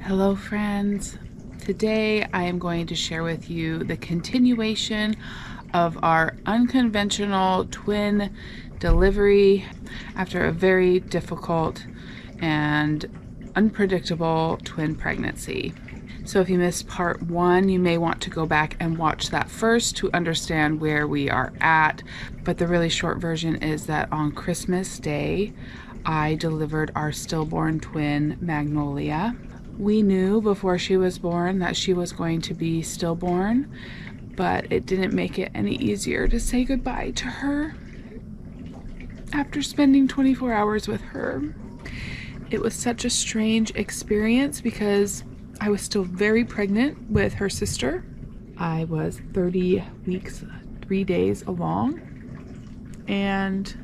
Hello friends. Today I am going to share with you the continuation of our unconventional twin delivery after a very difficult and unpredictable twin pregnancy. So if you missed part 1, you may want to go back and watch that first to understand where we are at. But the really short version is that on Christmas Day, I delivered our stillborn twin, Magnolia. We knew before she was born that she was going to be stillborn, but it didn't make it any easier to say goodbye to her after spending 24 hours with her. It was such a strange experience because I was still very pregnant with her sister. I was 30 weeks, 3 days along, and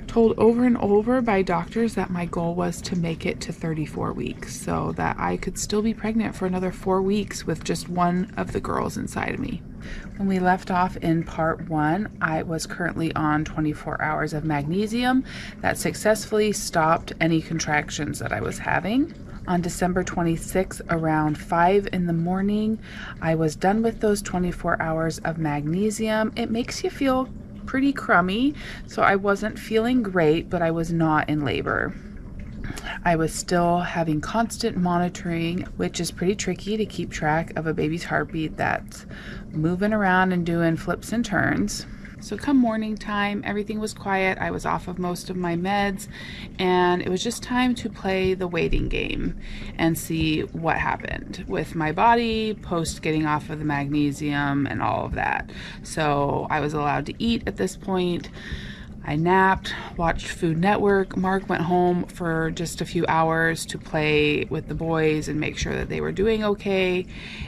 told over and over by doctors that my goal was to make it to 34 weeks so that I could still be pregnant for another 4 weeks with just one of the girls inside of me. When we left off in part 1, I was currently on 24 hours of magnesium that successfully stopped any contractions that I was having. On December 26th, around 5 in the morning, I was done with those 24 hours of magnesium. It makes you feel pretty crummy, so I wasn't feeling great, but I was not in labor. I was still having constant monitoring, which is pretty tricky to keep track of a baby's heartbeat that's moving around and doing flips and turns. So come morning time, everything was quiet. I was off of most of my meds, and it was just time to play the waiting game and see what happened with my body post getting off of the magnesium and all of that. So I was allowed to eat at this point. I napped, watched Food Network. Mark went home for just a few hours to play with the boys and make sure that they were doing okay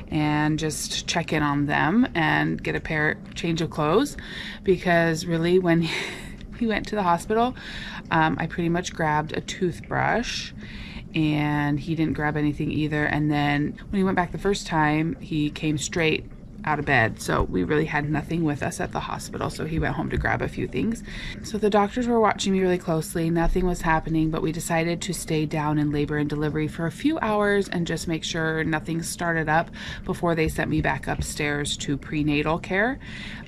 and just check in on them and get a change of clothes, because really when we went to the hospital, I pretty much grabbed a toothbrush and he didn't grab anything either. And then when he went back the first time, he came straight out of bed, so we really had nothing with us at the hospital, so he went home to grab a few things. So the doctors were watching me really closely. Nothing was happening, but we decided to stay down in labor and delivery for a few hours and just make sure nothing started up before they sent me back upstairs to prenatal care,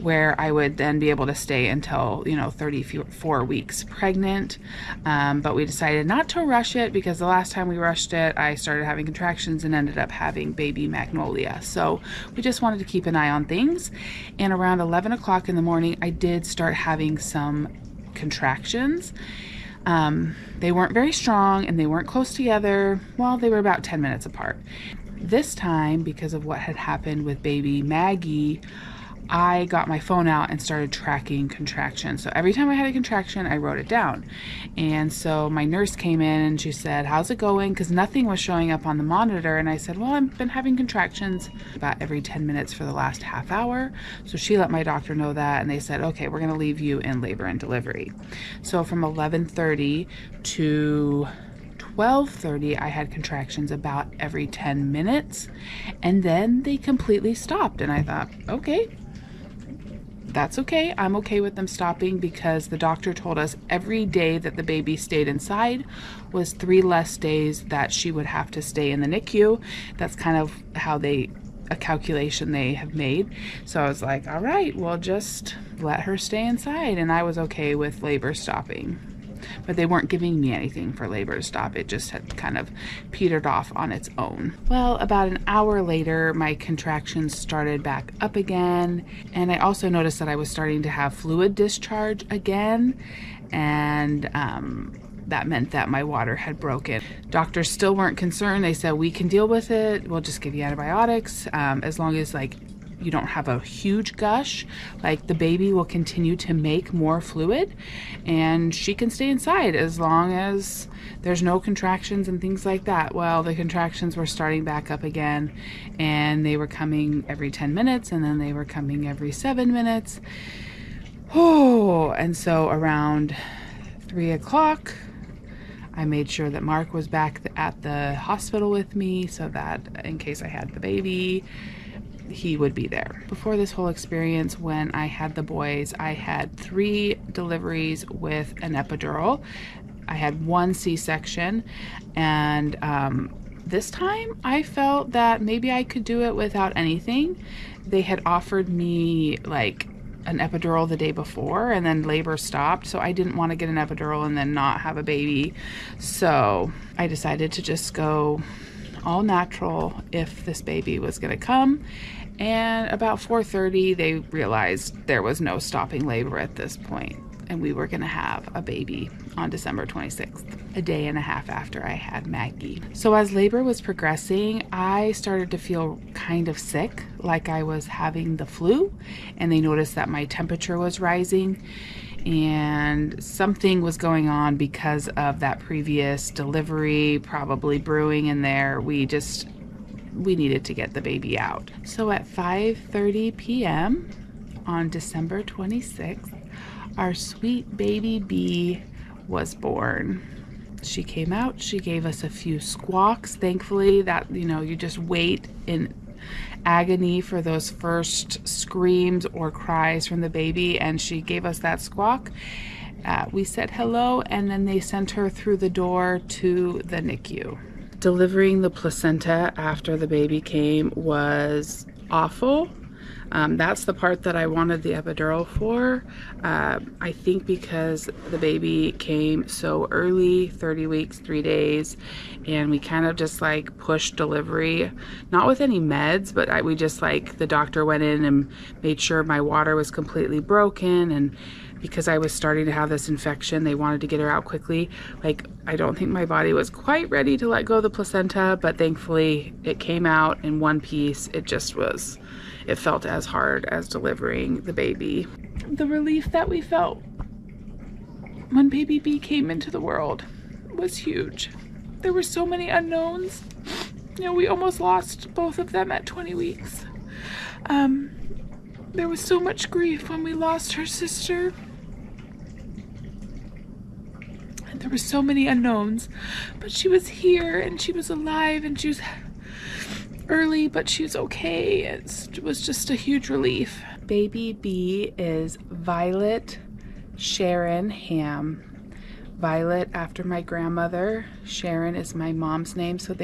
where I would then be able to stay until 34 weeks pregnant. But we decided not to rush it, because the last time we rushed it, I started having contractions and ended up having baby Magnolia. So we just wanted to keep an eye on things. And around 11 o'clock in the morning, I did start having some contractions. They weren't very strong and they weren't close together. Well, they were about 10 minutes apart. This time, because of what had happened with baby Maggie, I got my phone out and started tracking contractions. So every time I had a contraction, I wrote it down. And so my nurse came in and she said, "How's it going?" Because nothing was showing up on the monitor. And I said, "Well, I've been having contractions about every 10 minutes for the last half hour." So she let my doctor know that, and they said, "Okay, we're going to leave you in labor and delivery." So from 11:30 to 12:30, I had contractions about every 10 minutes. And then they completely stopped. And I thought, okay, that's okay. I'm okay with them stopping, because the doctor told us every day that the baby stayed inside was 3 less days that she would have to stay in the NICU. That's kind of how a calculation they have made. So I was like, all right, well, just let her stay inside. And I was okay with labor stopping. But they weren't giving me anything for labor to stop. It just had kind of petered off on its own. Well, about an hour later, my contractions started back up again. And I also noticed that I was starting to have fluid discharge again. And that meant that my water had broken. Doctors still weren't concerned. They said, "We can deal with it. We'll just give you antibiotics. As long as you don't have a huge gush, the baby will continue to make more fluid and she can stay inside as long as there's no contractions and things like that." Well, the contractions were starting back up again, and they were coming every 10 minutes, and then they were coming every 7 minutes. Oh, and so around 3 o'clock, I made sure that Mark was back at the hospital with me, so that in case I had the baby, he would be there. Before this whole experience, when I had the boys, I had 3 deliveries with an epidural. I had 1 C-section, and this time I felt that maybe I could do it without anything. They had offered me like an epidural the day before, and then labor stopped, so I didn't want to get an epidural and then not have a baby. So I decided to just go all natural if this baby was going to come. And about 4:30 they realized there was no stopping labor at this point, and we were going to have a baby on December 26th, a day and a half after I had Maggie. So as labor was progressing, I started to feel kind of sick, like I was having the flu, and they noticed that my temperature was rising, and something was going on because of that previous delivery, probably brewing in there. We needed to get the baby out. So at 5:30 p.m. on December 26th, our sweet baby bee was born. She came out, she gave us a few squawks. Thankfully, that, you just wait in agony for those first screams or cries from the baby, and she gave us that squawk. We said hello, and then they sent her through the door to the NICU. Delivering the placenta after the baby came was awful. That's the part that I wanted the epidural for. I think because the baby came so early, 30 weeks, 3 days, and we kind of just like pushed delivery, not with any meds, but we just like, the doctor went in and made sure my water was completely broken, and because I was starting to have this infection, they wanted to get her out quickly. Like, I don't think my body was quite ready to let go of the placenta, but thankfully it came out in one piece. It felt as hard as delivering the baby. The relief that we felt when baby B came into the world was huge. There were so many unknowns. We almost lost both of them at 20 weeks. There was so much grief when we lost her sister. And there were so many unknowns, but she was here and she was alive and she was early, but she was okay. It was just a huge relief. Baby B is Violet Sharon Hamm. Violet after my grandmother. Sharon is my mom's name, so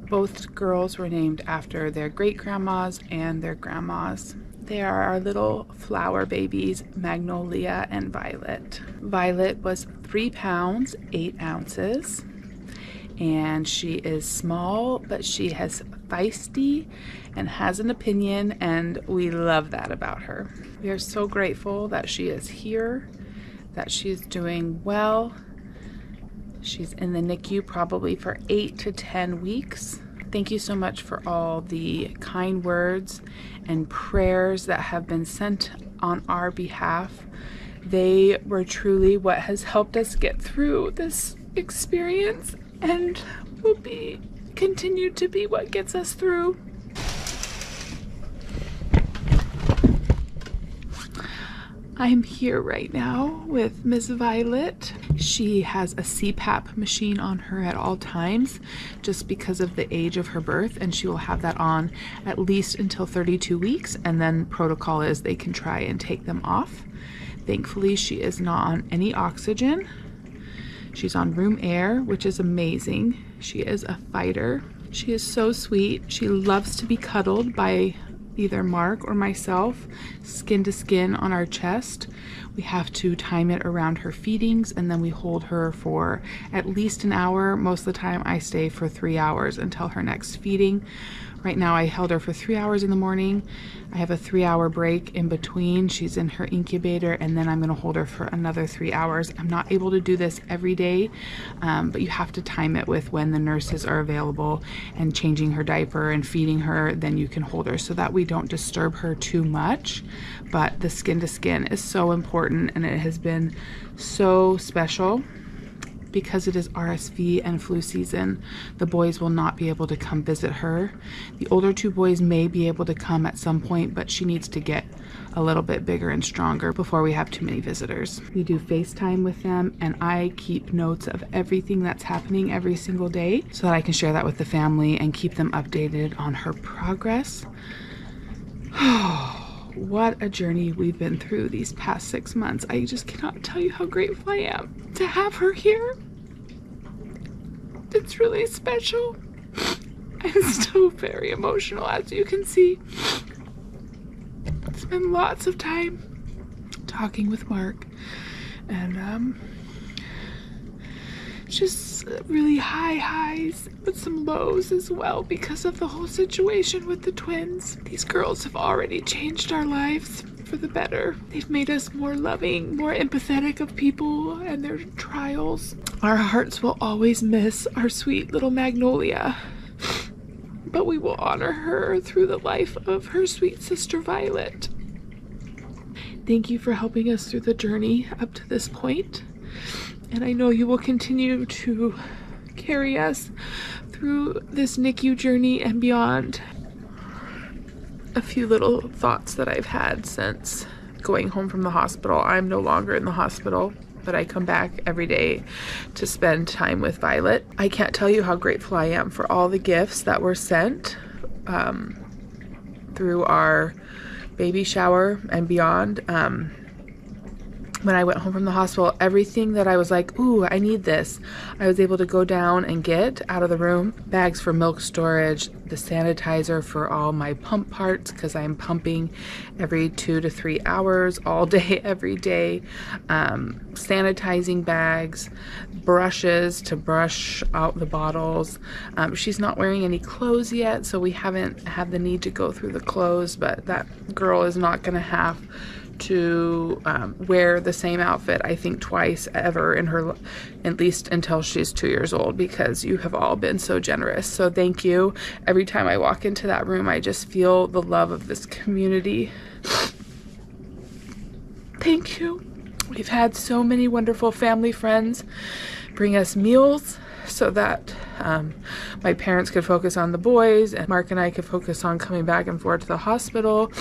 both girls were named after their great grandmas and their grandmas. They are our little flower babies, Magnolia and Violet. Violet was 3 pounds, 8 ounces, and she is small, but she has feisty and has an opinion, and we love that about her. We are so grateful that she is here, that she's doing well. She's in the NICU probably for 8 to 10 weeks. Thank you so much for all the kind words and prayers that have been sent on our behalf. They were truly what has helped us get through this experience, and will continue to be what gets us through. I'm here right now with Miss Violet. She has a CPAP machine on her at all times just because of the age of her birth, and she will have that on at least until 32 weeks, and then protocol is they can try and take them off. Thankfully, she is not on any oxygen. She's on room air, which is amazing. She is a fighter. She is so sweet. She loves to be cuddled by either Mark or myself, skin to skin on our chest. We have to time it around her feedings, and then we hold her for at least an hour. Most of the time I stay for 3 hours until her next feeding. Right now I held her for 3 hours in the morning. I have a 3-hour break in between. She's in her incubator, and then I'm gonna hold her for another 3 hours. I'm not able to do this every day, but you have to time it with when the nurses are available and changing her diaper and feeding her. Then you can hold her so that we don't disturb her too much. But the skin to skin is so important, and it has been so special. Because it is RSV and flu season, the boys will not be able to come visit her. The older 2 boys may be able to come at some point, but she needs to get a little bit bigger and stronger before we have too many visitors. We do FaceTime with them, and I keep notes of everything that's happening every single day so that I can share that with the family and keep them updated on her progress. What a journey we've been through these past 6 months. I just cannot tell you how grateful I am to have her here. It's really special. I'm still very emotional, as you can see. Spent lots of time talking with Mark, and just really high highs, but some lows as well because of the whole situation with the twins. These girls have already changed our lives for the better. They've made us more loving, more empathetic of people and their trials. Our hearts will always miss our sweet little Magnolia, but we will honor her through the life of her sweet sister Violet. Thank you for helping us through the journey up to this point. And I know you will continue to carry us through this NICU journey and beyond. A few little thoughts that I've had since going home from the hospital. I'm no longer in the hospital, but I come back every day to spend time with Violet. I can't tell you how grateful I am for all the gifts that were sent through our baby shower and beyond. When I went home from the hospital, everything that I was like, ooh, I need this, I was able to go down and get out of the room. Bags for milk storage, the sanitizer for all my pump parts, because I'm pumping every 2 to 3 hours, all day, every day. Sanitizing bags, brushes to brush out the bottles. She's not wearing any clothes yet, so we haven't had the need to go through the clothes, but that girl is not going to have to wear the same outfit, I think, twice ever in her, at least until she's 2 years old, because you have all been so generous. So thank you. Every time I walk into that room, I just feel the love of this community. Thank you. We've had so many wonderful family friends bring us meals so that my parents could focus on the boys and Mark and I could focus on coming back and forth to the hospital.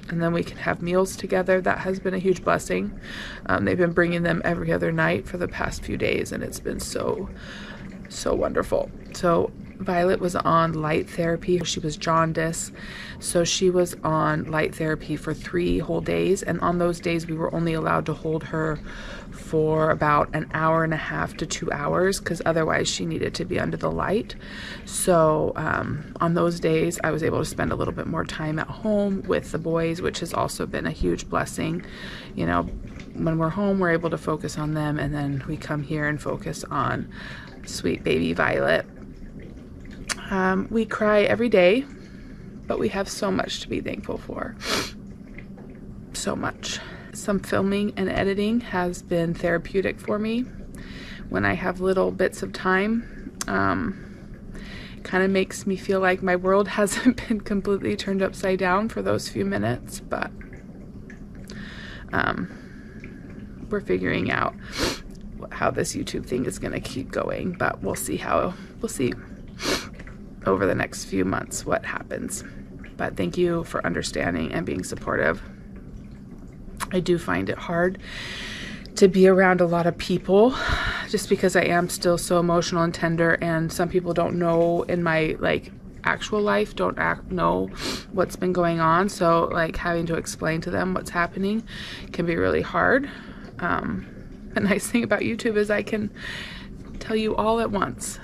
And then we can have meals together. That has been a huge blessing. They've been bringing them every other night for the past few days, and it's been so wonderful. So Violet was on light therapy. She was jaundice, so she was on light therapy for 3 whole days, and on those days we were only allowed to hold her for about an hour and a half to 2 hours, because otherwise she needed to be under the light. So on those days I was able to spend a little bit more time at home with the boys, which has also been a huge blessing. You know, when we're home, we're able to focus on them, and then we come here and focus on sweet baby Violet. We cry every day, but we have so much to be thankful for. So much. Some filming and editing has been therapeutic for me. When I have little bits of time, kind of makes me feel like my world hasn't been completely turned upside down for those few minutes, but we're figuring out how this YouTube thing is going to keep going, but we'll see over the next few months what happens. But thank you for understanding and being supportive. I do find it hard to be around a lot of people just because I am still so emotional and tender, and some people don't know in my actual life, don't know what's been going on, so having to explain to them what's happening can be really hard. The nice thing about YouTube is I can tell you all at once.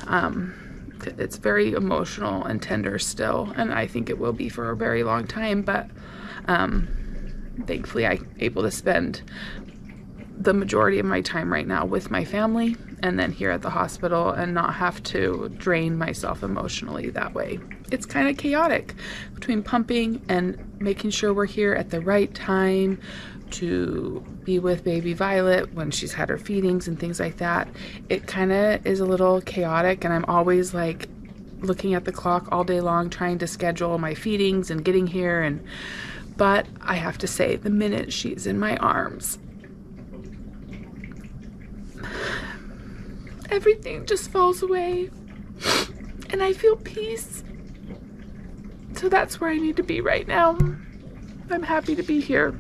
It's very emotional and tender still, and I think it will be for a very long time, but thankfully I'm able to spend the majority of my time right now with my family and then here at the hospital and not have to drain myself emotionally that way. It's kind of chaotic between pumping and making sure we're here at the right time to be with baby Violet when she's had her feedings and things like that. It kind of is a little chaotic, and I'm always looking at the clock all day long trying to schedule my feedings and getting here, but I have to say, the minute she's in my arms, everything just falls away and I feel peace. So that's where I need to be right now. I'm happy to be here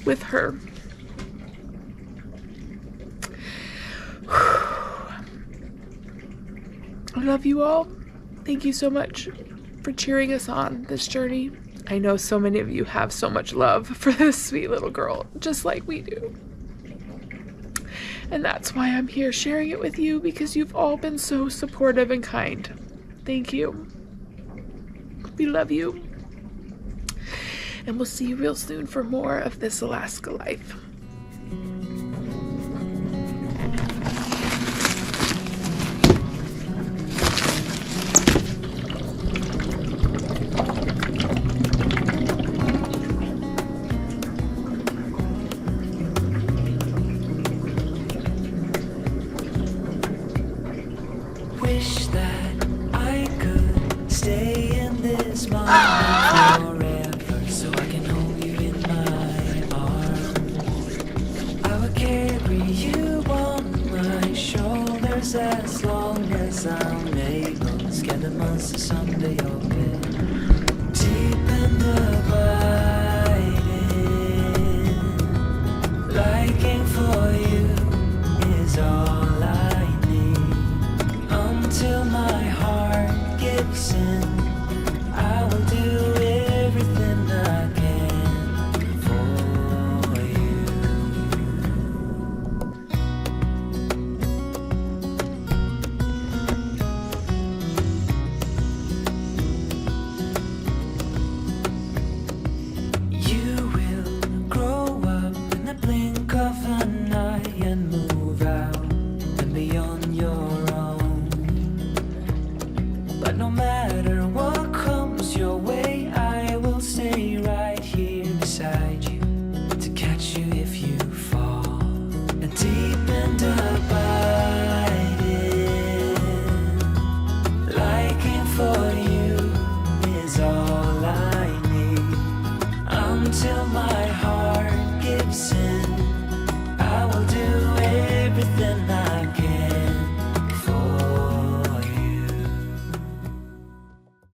with her. I love you all. Thank you so much for cheering us on this journey. I know so many of you have so much love for this sweet little girl, just like we do. And that's why I'm here sharing it with you, because you've all been so supportive and kind. Thank you. We love you. And we'll see you real soon for more of This Alaska Life. Wish that I could stay in this moment forever, so I can hold you in my arms. I will carry you on my shoulders as long as I'm able. Scare the monsters under your bed.